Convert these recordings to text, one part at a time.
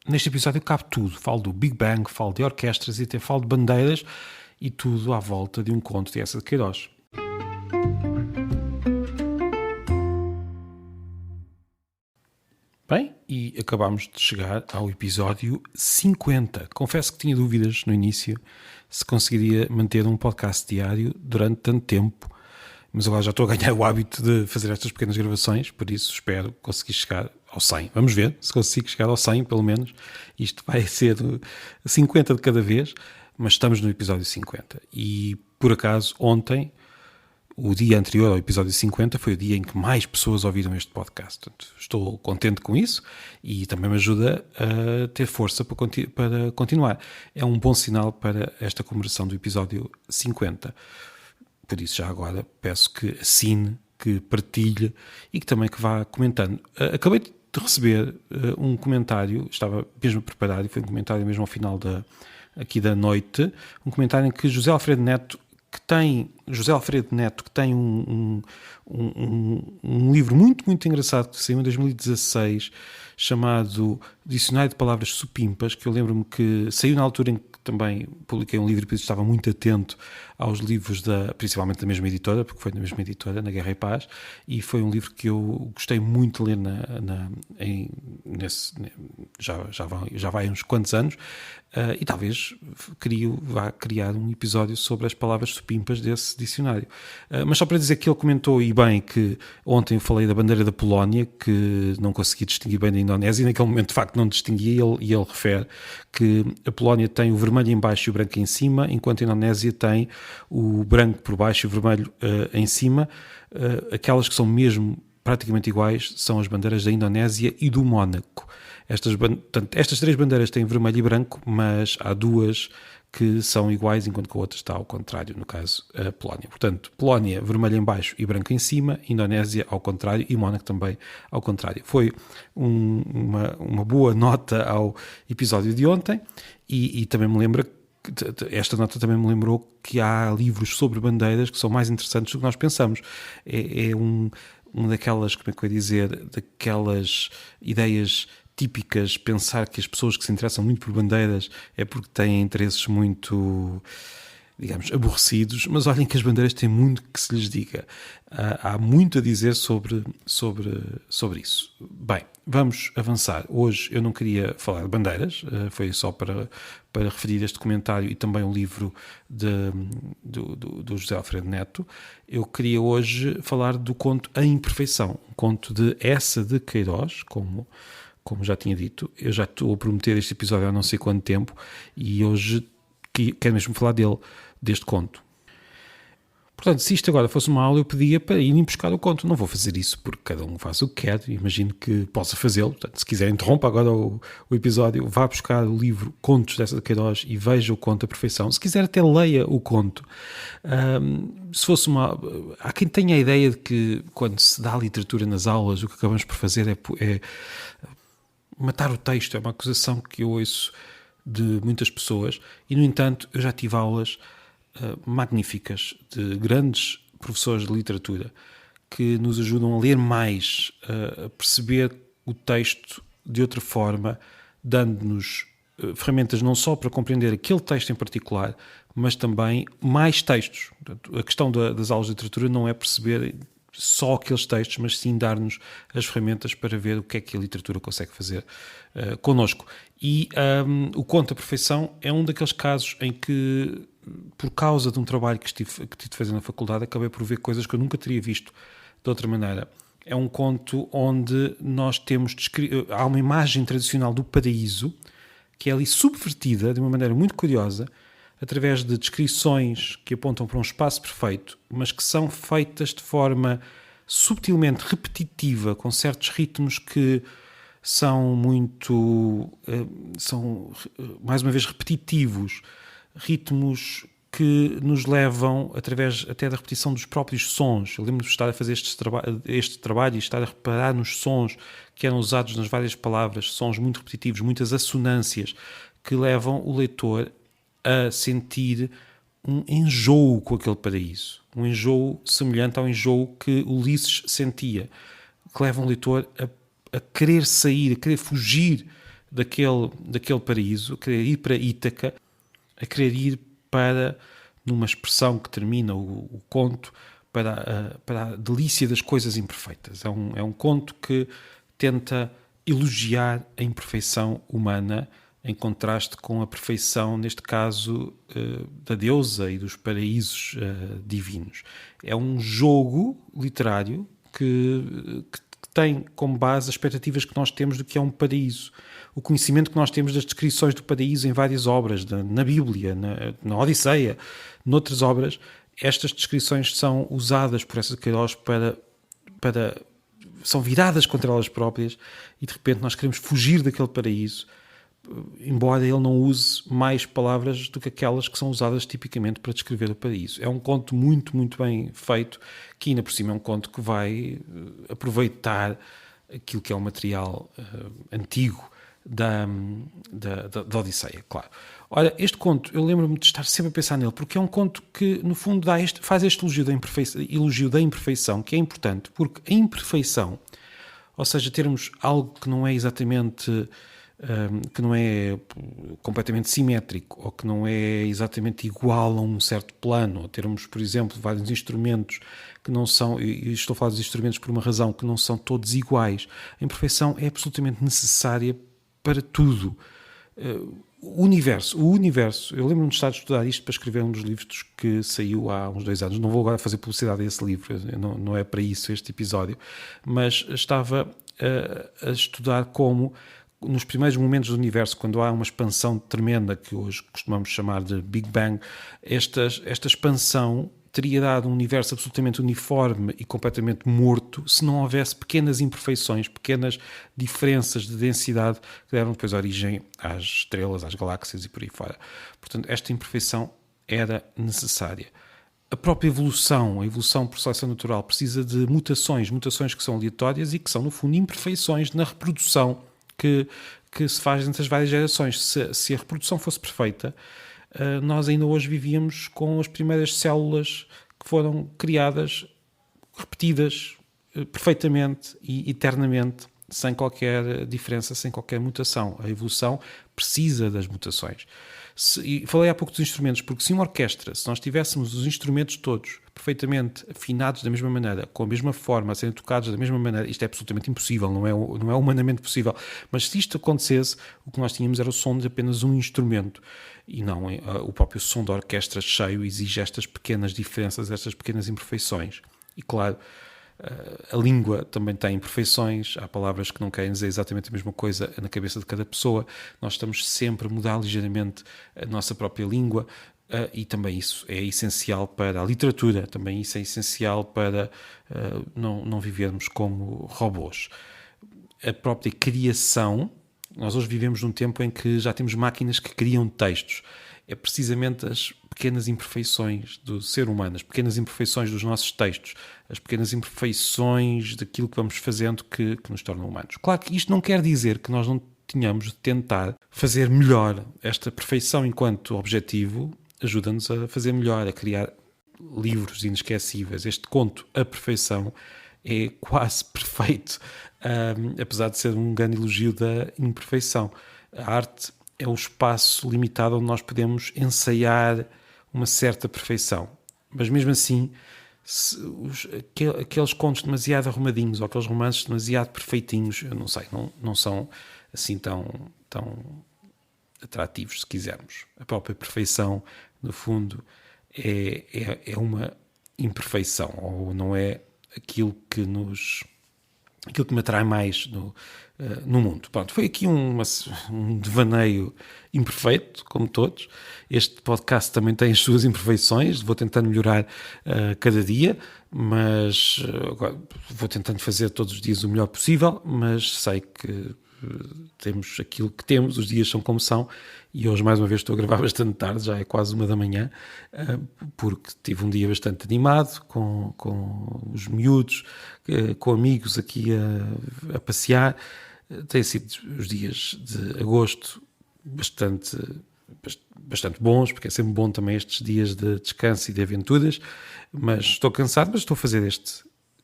neste episódio cabe tudo. Falo do Big Bang, falo de orquestras e até falo de bandeiras e tudo à volta de um conto de Eça de Queiroz. Bem, e acabámos de chegar ao episódio 50. Confesso que tinha dúvidas no início se conseguiria manter um podcast diário durante tanto tempo, mas agora já estou a ganhar o hábito de fazer estas pequenas gravações, por isso espero conseguir chegar ao 100. Vamos ver se consigo chegar ao 100, pelo menos. Isto vai ser 50 de cada vez, mas estamos no episódio 50. E, por acaso, ontem, o dia anterior ao episódio 50, foi o dia em que mais pessoas ouviram este podcast. Portanto, estou contente com isso e também me ajuda a ter força para continuar. É um bom sinal para esta comemoração do episódio 50. Por isso, já agora, peço que assine, que partilhe e que também que vá comentando. Acabei de receber um comentário, estava mesmo preparado, e foi um comentário mesmo ao final aqui da noite, um comentário em que José Alfredo Neto, que tem um livro muito, muito engraçado que saiu em 2016, chamado Dicionário de Palavras Supimpas, que eu lembro-me que saiu na altura em que também publiquei um livro e por isso estava muito atento aos livros, principalmente da mesma editora, porque foi na mesma editora, na Guerra e Paz, e foi um livro que eu gostei muito de ler já vai uns quantos anos, e talvez vá criar um episódio sobre as palavras supimpas desse dicionário. Mas só para dizer que ele comentou, e bem, que ontem eu falei da bandeira da Polónia, que não consegui distinguir bem da Indonésia, e naquele momento de facto não distinguia, e ele refere que a Polónia tem o vermelho em baixo e o branco em cima, enquanto a Indonésia tem o branco por baixo e o vermelho em cima. Aquelas que são mesmo praticamente iguais são as bandeiras da Indonésia e do Mónaco. Estas três bandeiras têm vermelho e branco, mas há duas que são iguais, enquanto que a outra está ao contrário, no caso a Polónia. Portanto, Polónia vermelho em baixo e branco em cima, Indonésia ao contrário e Mónaco também ao contrário. Foi uma boa nota ao episódio de ontem e também me lembra, esta nota também me lembrou que há livros sobre bandeiras que são mais interessantes do que nós pensamos. É uma daquelas, como é que eu ia dizer, daquelas ideias típicas, pensar que as pessoas que se interessam muito por bandeiras é porque têm interesses muito, digamos, aborrecidos, mas olhem que as bandeiras têm muito que se lhes diga. Há muito a dizer sobre isso. Bem, vamos avançar. Hoje eu não queria falar de bandeiras, foi só para referir este comentário e também o livro do José Alfredo Neto. Eu queria hoje falar do conto A Imperfeição, um conto de Eça de Queiroz, como já tinha dito. Eu já estou a prometer este episódio há não sei quanto tempo e hoje quero mesmo falar deste conto. Portanto, se isto agora fosse uma aula, eu pedia para irem buscar o conto. Não vou fazer isso porque cada um faz o que quer. Imagino que possa fazê-lo. Portanto, se quiser, interrompa agora o episódio, vá buscar o livro Contos dessa de Queiroz e veja o conto à perfeição. Se quiser, até leia o conto. Se fosse há quem tenha a ideia de que quando se dá literatura nas aulas, o que acabamos por fazer é matar o texto. É uma acusação que eu ouço de muitas pessoas e, no entanto, eu já tive aulas magníficas de grandes professores de literatura que nos ajudam a ler mais, a perceber o texto de outra forma, dando-nos ferramentas não só para compreender aquele texto em particular, mas também mais textos. Portanto, a questão das aulas de literatura não é perceber só aqueles textos, mas sim dar-nos as ferramentas para ver o que é que a literatura consegue fazer connosco. E o Conto à Perfeição é um daqueles casos em que, por causa de um trabalho que tive de fazer na faculdade, acabei por ver coisas que eu nunca teria visto de outra maneira. É um conto onde nós temos há uma imagem tradicional do paraíso que é ali subvertida de uma maneira muito curiosa, através de descrições que apontam para um espaço perfeito, mas que são feitas de forma subtilmente repetitiva, com certos ritmos que são mais uma vez repetitivos, ritmos que nos levam, através até da repetição dos próprios sons. Eu lembro-me de estar a fazer este trabalho e estar a reparar nos sons que eram usados nas várias palavras, sons muito repetitivos, muitas assonâncias, que levam o leitor a sentir um enjoo com aquele paraíso. Um enjoo semelhante ao enjoo que Ulisses sentia, que leva um leitor a querer sair, a querer fugir daquele paraíso, a querer ir para Ítaca, a querer ir para, numa expressão que termina o conto, para a delícia das coisas imperfeitas. É um conto que tenta elogiar a imperfeição humana em contraste com a perfeição, neste caso, da deusa e dos paraísos divinos. É um jogo literário que tem como base as expectativas que nós temos do que é um paraíso. O conhecimento que nós temos das descrições do paraíso em várias obras, na Bíblia, na Odisseia, noutras obras, estas descrições são usadas por Eça de Queiroz são viradas contra elas próprias e de repente nós queremos fugir daquele paraíso, embora ele não use mais palavras do que aquelas que são usadas tipicamente para descrever o paraíso. É um conto muito, muito bem feito, que ainda por cima é um conto que vai aproveitar aquilo que é o material antigo da Odisseia, claro. Olha, este conto, eu lembro-me de estar sempre a pensar nele, porque é um conto que, no fundo, faz este elogio da imperfeição, que é importante, porque a imperfeição, ou seja, termos algo que não é exatamente, que não é completamente simétrico, ou que não é exatamente igual a um certo plano, ou termos, por exemplo, vários instrumentos que não são, e estou a falar dos instrumentos por uma razão, que não são todos iguais. A imperfeição é absolutamente necessária para tudo. O universo, eu lembro-me de estar a estudar isto para escrever um dos livros que saiu há uns 2 anos. Não vou agora fazer publicidade a esse livro, não é para isso este episódio, mas estava a estudar como, nos primeiros momentos do universo, quando há uma expansão tremenda, que hoje costumamos chamar de Big Bang, esta expansão teria dado um universo absolutamente uniforme e completamente morto se não houvesse pequenas imperfeições, pequenas diferenças de densidade que deram depois origem às estrelas, às galáxias e por aí fora. Portanto, esta imperfeição era necessária. A própria evolução, a evolução por seleção natural, precisa de mutações que são aleatórias e que são, no fundo, imperfeições na reprodução que se faz entre as várias gerações. Se a reprodução fosse perfeita, nós ainda hoje vivíamos com as primeiras células que foram criadas, repetidas perfeitamente e eternamente, sem qualquer diferença, sem qualquer mutação. A evolução precisa das mutações. E falei há pouco dos instrumentos, porque se uma orquestra, se nós tivéssemos os instrumentos todos perfeitamente afinados da mesma maneira, com a mesma forma, a serem tocados da mesma maneira, isto é absolutamente impossível, não é humanamente possível, mas se isto acontecesse, o que nós tínhamos era o som de apenas um instrumento, e não o próprio som da orquestra cheio exige estas pequenas diferenças, estas pequenas imperfeições. E claro, a língua também tem imperfeições, há palavras que não querem dizer exatamente a mesma coisa na cabeça de cada pessoa, nós estamos sempre a mudar ligeiramente a nossa própria língua, e também isso é essencial para a literatura, também isso é essencial para não vivermos como robôs. A própria criação, nós hoje vivemos num tempo em que já temos máquinas que criam textos. É precisamente as pequenas imperfeições do ser humano, as pequenas imperfeições dos nossos textos, as pequenas imperfeições daquilo que vamos fazendo que nos tornam humanos. Claro que isto não quer dizer que nós não tenhamos de tentar fazer melhor. Esta perfeição enquanto objetivo ajuda-nos a fazer melhor, a criar livros inesquecíveis. Este conto, A Perfeição, é quase perfeito, apesar de ser um grande elogio da imperfeição. A arte é o espaço limitado onde nós podemos ensaiar uma certa perfeição. Mas mesmo assim, aqueles contos demasiado arrumadinhos ou aqueles romances demasiado perfeitinhos, eu não sei, não são assim tão atrativos, se quisermos. A própria perfeição, no fundo, é uma imperfeição, ou não é aquilo que me atrai mais no mundo. Pronto, foi aqui um devaneio imperfeito, como todos. Este podcast também tem as suas imperfeições, vou tentando melhorar cada dia, mas agora vou tentando fazer todos os dias o melhor possível, mas sei que temos aquilo que temos, os dias são como são, e hoje mais uma vez estou a gravar bastante tarde, já é quase 1 da manhã, porque tive um dia bastante animado, com os miúdos, com amigos aqui a passear. Têm sido os dias de agosto bastante bons, porque é sempre bom também estes dias de descanso e de aventuras, mas estou cansado, mas estou a fazer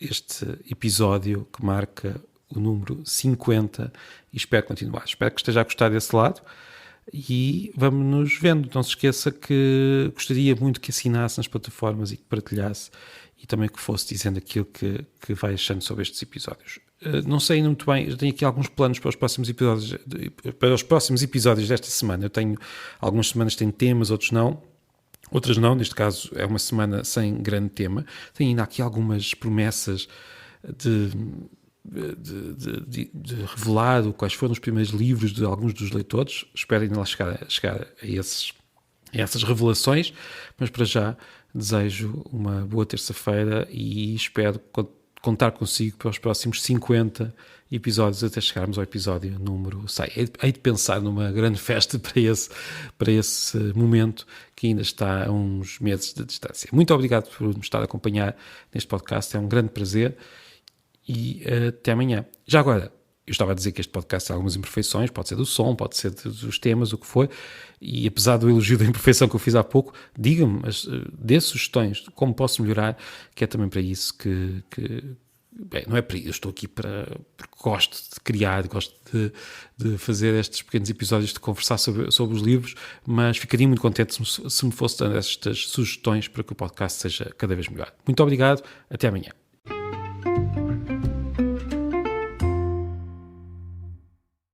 este episódio que marca o número 50 e espero continuar. Espero que esteja a gostar desse lado e vamos nos vendo. Não se esqueça que gostaria muito que assinasse nas plataformas e que partilhasse e também que fosse dizendo aquilo que vai achando sobre estes episódios. Não sei ainda muito bem, eu tenho aqui alguns planos para os próximos episódios desta semana. Eu tenho, algumas semanas têm temas, outras não, neste caso é uma semana sem grande tema. Tenho ainda aqui algumas promessas de revelar quais foram os primeiros livros de alguns dos leitores. Espero ainda lá chegar a essas revelações, mas para já desejo uma boa terça-feira e espero contar consigo para os próximos 50 episódios até chegarmos ao episódio número 100. Hei de pensar numa grande festa para esse momento que ainda está a uns meses de distância. Muito obrigado por me estar a acompanhar neste podcast, é um grande prazer e até amanhã. Já agora, eu estava a dizer que este podcast tem algumas imperfeições, pode ser do som, pode ser dos temas, o que for, e apesar do elogio da imperfeição que eu fiz há pouco, diga-me, dê sugestões de como posso melhorar, que é também para isso bem, não é para isso, eu estou aqui porque gosto de criar, gosto de fazer estes pequenos episódios, de conversar sobre os livros, mas ficaria muito contente se me fosse dando estas sugestões para que o podcast seja cada vez melhor. Muito obrigado, até amanhã.